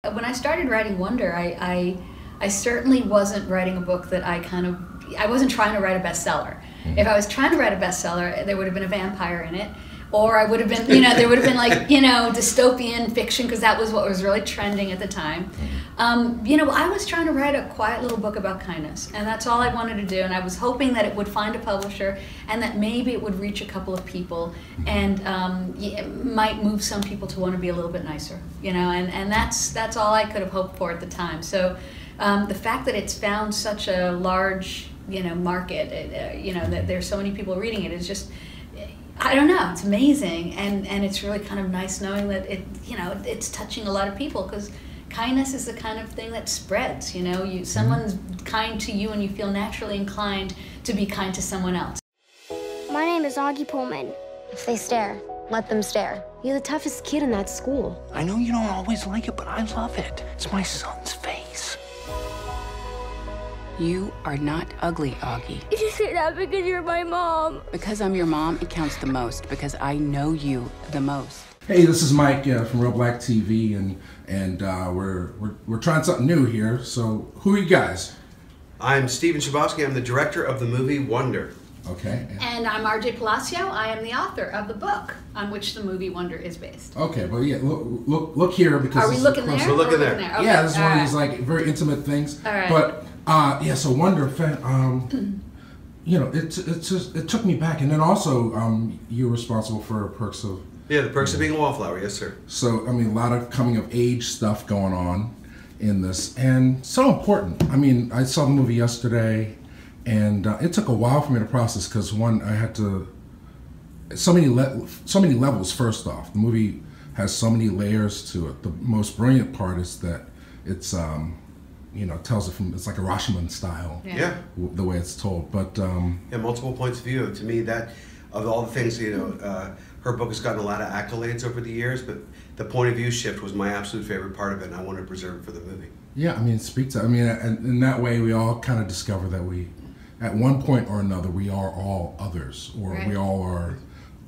When I started writing Wonder, I certainly wasn't writing a book that I wasn't trying to write a bestseller. If I was trying to write a bestseller, there would have been a vampire in it, or I would have been, there would have been like, dystopian fiction, because that was what was really trending at the time. I was trying to write a quiet little book about kindness, and that's all I wanted to do, and I was hoping that it would find a publisher, and that maybe it would reach a couple of people, and it might move some people to want to be a little bit nicer, and that's all I could have hoped for at the time. So the fact that it's found such a large, market, that there's so many people reading it is just, I don't know, it's amazing, and it's really kind of nice knowing that it's touching a lot of people, because kindness is the kind of thing that spreads. Someone's kind to you and you feel naturally inclined to be kind to someone else. My name is August Pullman. If they stare, let them stare. You're the toughest kid in that school. I know you don't always like it, but I love it. It's my son's face. You are not ugly, Auggie. You just say that because you're my mom. Because I'm your mom, it counts the most, because I know you the most. Hey, this is Mike from Reelblack TV, and we're trying something new here. So, who are you guys? I'm STEPHEN CHBOSKY. I'm the director of the movie Wonder. Okay. And I'm RJ Palacio. I am the author of the book on which the movie Wonder is based. Okay, but yeah, look here, because are we looking there? We're looking there. Okay. Yeah, this is one of these like very intimate things. All right. But yeah, so Wonder, it took me back, and then also you're responsible for Perks of. Yeah, the Perks of Being a Wallflower, yes sir. So, a lot of coming of age stuff going on in this, and so important. I saw the movie yesterday, and it took a while for me to process, because one, I had to, so many levels. First off, the movie has so many layers to it. The most brilliant part is that it's, tells it from, it's like a Rashomon style, the way it's told. But multiple points of view. To me, that of all the things, her book has gotten a lot of accolades over the years, but the point of view shift was my absolute favorite part of it, and I wanted to preserve it for the movie. Yeah, speak to, and in that way we all kind of discover that we, at one point or another, we are all others, or we all are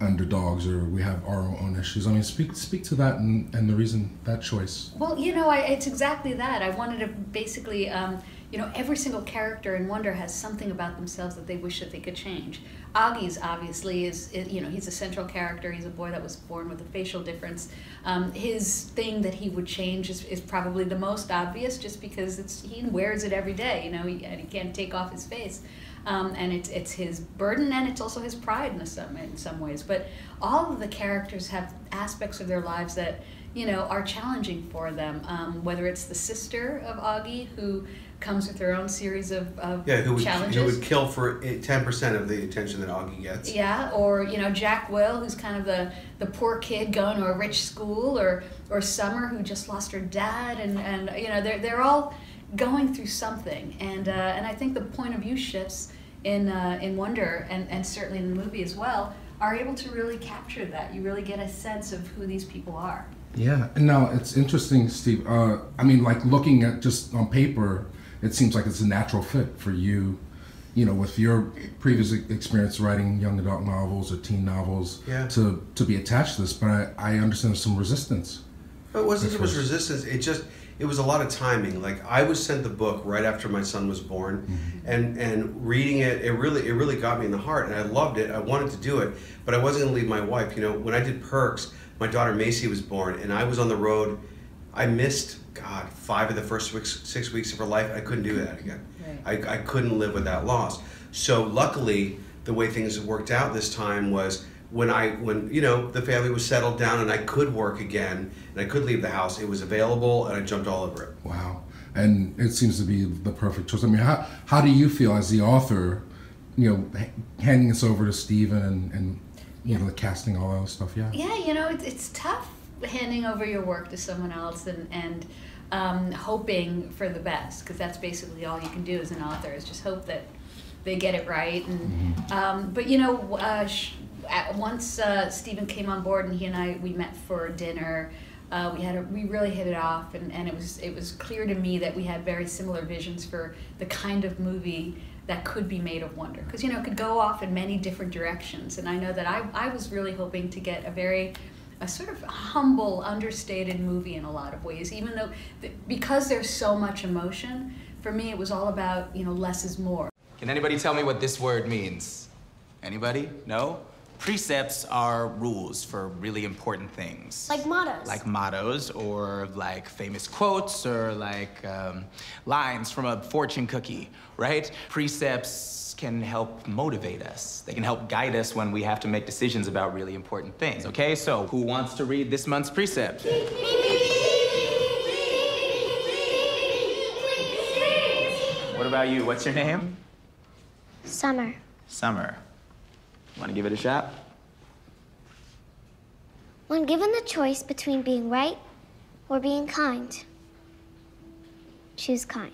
underdogs, or we have our own issues. Speak to that and the reason, that choice. Well, it's exactly that. I wanted to basically, every single character in Wonder has something about themselves that they wish that they could change. Augie's obviously is he's a central character. He's a boy that was born with a facial difference. His thing that he would change is probably the most obvious, just because he wears it every day, and he can't take off his face. And it's his burden, and it's also his pride in some ways. But all of the characters have aspects of their lives that are challenging for them. Whether it's the sister of Auggie, who comes with her own series of challenges. Who would kill for 10% of the attention that Auggie gets. Yeah, or Jack Will, who's kind of the poor kid going to a rich school, or Summer, who just lost her dad, and they're all going through something, and I think the point of view shifts in Wonder, and certainly in the movie as well, are able to really capture that. You really get a sense of who these people are. Yeah, and now it's interesting, Steve. Like looking at just on paper, it seems like it's a natural fit for you, with your previous experience writing young adult novels or teen novels, to be attached to this. But I understand there's some resistance. It wasn't so much resistance. It was a lot of timing. Like, I was sent the book right after my son was born, and reading it, it really got me in the heart, and I loved it. I wanted to do it, but I wasn't going to leave my wife. When I did Perks, my daughter Macy was born, and I was on the road. I missed, 5 of the first 6 weeks of her life. I couldn't do that again. Right. I couldn't live with that loss. So luckily, the way things worked out this time was when the family was settled down and I could work again and I could leave the house, it was available, and I jumped all over it. Wow. And it seems to be the perfect choice. How do you feel as the author, handing this over to Stephen and the casting, all that other stuff? Yeah, it's tough handing over your work to someone else and hoping for the best, because that's basically all you can do as an author, is just hope that they get it right. And but once Stephen came on board, and he and we met for dinner, we really hit it off, and it was clear to me that we had very similar visions for the kind of movie that could be made of Wonder, because it could go off in many different directions. And I know that I was really hoping to get a very a sort of humble, understated movie in a lot of ways, even though, because there's so much emotion, for me it was all about, you know, less is more. Can anybody tell me what this word means? Anybody? No? Precepts are rules for really important things. Like mottos. Like mottos, or like famous quotes, or like lines from a fortune cookie, right? Precepts can help motivate us. They can help guide us when we have to make decisions about really important things, okay? So, who wants to read this month's precept? What about you? What's your name? Summer. Summer. Want to give it a shot? When given the choice between being right or being kind, choose kind.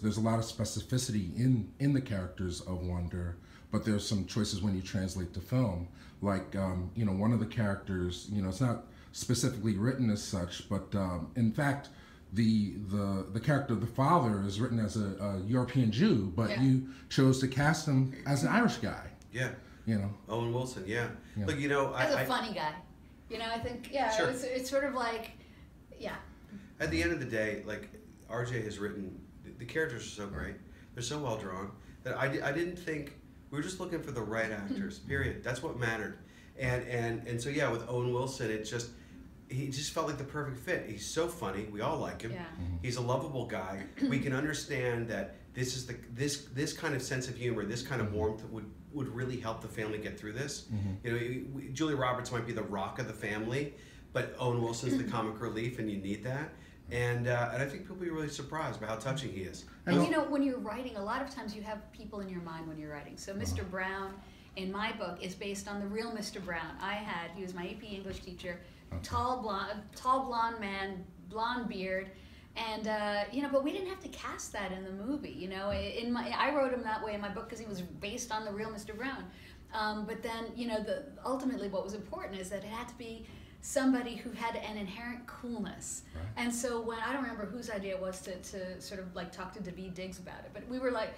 There's a lot of specificity in the characters of Wonder, but there's some choices when you translate to film. Like, you know, one of the characters, you know, it's not specifically written as such, but in fact, the character of the father is written as a European Jew, but you chose to cast him as an Irish guy. Yeah. You know, Owen Wilson, yeah. Look, you know, As a funny guy. You know, I think, yeah, Sure. it's sort of like, yeah. At the end of the day, like, RJ has written, the characters are so great, they're so well drawn, that I didn't think, we were just looking for the right actors, period. That's what mattered. And so, yeah, with Owen Wilson, he just felt like the perfect fit. He's so funny. We all like him. Yeah. He's a lovable guy. We can understand that this is this kind of sense of humor, this kind of warmth would really help the family get through this. You know, Julia Roberts might be the rock of the family, but Owen Wilson's the comic relief, and you need that. And I think people will be really surprised by how touching he is. And you know, when you're writing, a lot of times you have people in your mind when you're writing. So Mr. Brown in my book is based on the real Mr. Brown. He was my AP English teacher, tall blonde man, blonde beard, and you know, but we didn't have to cast that in the movie. You know, I wrote him that way in my book because he was based on the real Mr. Brown. But then, you know, ultimately what was important is that it had to be somebody who had an inherent coolness. Right. And so when, I don't remember whose idea it was to sort of like talk to Daveed Diggs about it, but we were like,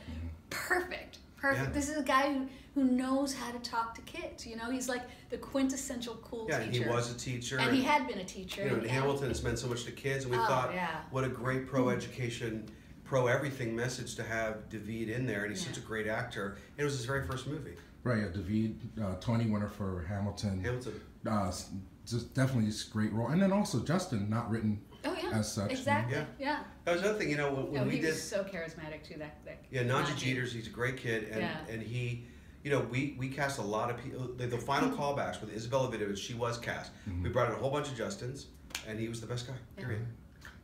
perfect. Yeah. This is a guy who knows how to talk to kids. You know, he's like the quintessential cool teacher. Yeah, he was a teacher. And he had been a teacher. You know, Hamilton has meant so much to kids, and we thought, what a great pro-education, pro-everything message to have Daveed in there, and he's such a great actor. And it was his very first movie. Right, yeah, Daveed, Tony winner for Hamilton. Just definitely this great role. And then also Justin, not written as such. Exactly, yeah. That was another thing, you know, when we did... he was so charismatic too, that yeah, Najee Jeters, he's a great kid, and he, you know, we cast a lot of people. The final callbacks with Isabella Vidovic, she was cast. We brought in a whole bunch of Justins, and he was the best guy, period.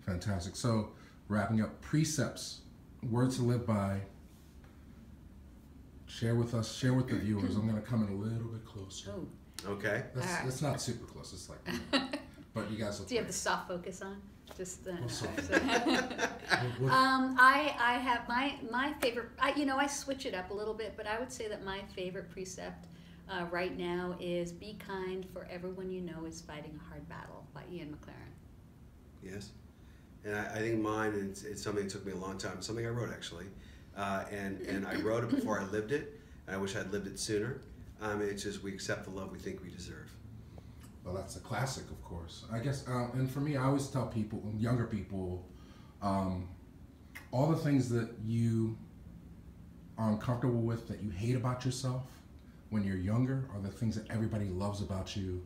Fantastic. So, wrapping up, precepts, words to live by. Share with us, share with the viewers. I'm going to come in a little bit closer. Ooh. Okay. It's not super close. It's like, but you guys. Do you have the soft focus on? Just I have my favorite. You know, I switch it up a little bit, but I would say that my favorite precept right now is "Be kind, for everyone you know is fighting a hard battle" by Ian McLaren. Yes, and I think mine, and it's something that took me a long time. Something I wrote actually, and I wrote it before I lived it, and I wish I'd lived it sooner. It's just, we accept the love we think we deserve. Well, that's a classic, of course. I guess, and for me, I always tell people, younger people, all the things that you are uncomfortable with, that you hate about yourself when you're younger, are the things that everybody loves about you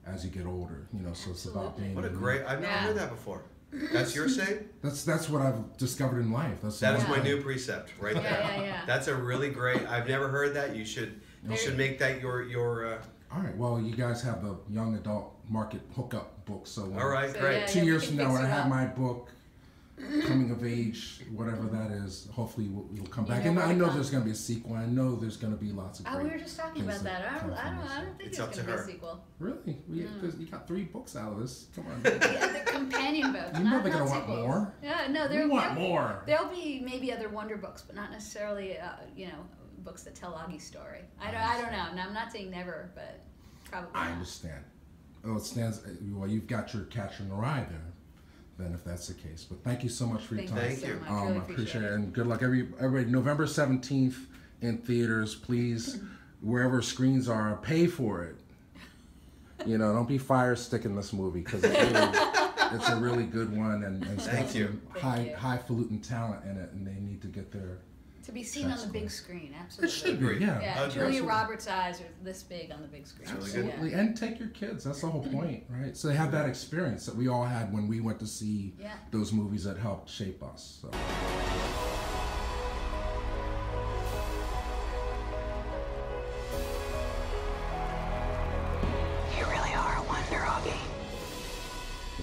as you get older. You know, so it's about being. What a great! I've never heard that before. That's your saying? That's what I've discovered in life. That is my new precept right there. Yeah. That's a really great. I've never heard that. You should make that your. All right. Well, you guys have the young adult market hookup book. So all right, great. 2 years from now, when I have my book, coming of age, whatever that is, hopefully we'll come back. And I know there's going to be a sequel. I know there's going to be lots of. We were just talking about that. I don't think it's there's up going to to be a her. sequel. Really? You got 3 books out of this. Come on. Yeah, the companion books. You know they're going to want more. Yeah, no, we want more. There'll be maybe other Wonder books, but not necessarily, you know, books that tell Augie's story. I don't know. No, I'm not saying never, but probably. I understand. Oh, it stands. Well, you've got your catcher in the rye there. Then, if that's the case. But thank you so much for your time. Thank you. I really appreciate it, and good luck, everybody. November 17th in theaters. Please, wherever screens are, pay for it. You know, don't be fire sticking this movie because it's a really good one, and it's got some highfalutin talent in it, and they need to get their to be seen on the big screen. Absolutely, it should be. Yeah, Julia Roberts' eyes are this big on the big screen. Absolutely, and take your kids. That's the whole point, right? So they have that experience that we all had when we went to see those movies that helped shape us. So.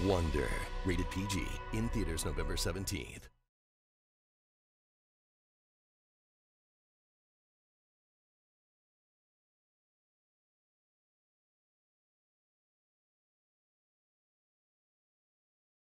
Wonder, rated PG, in theaters November 17th.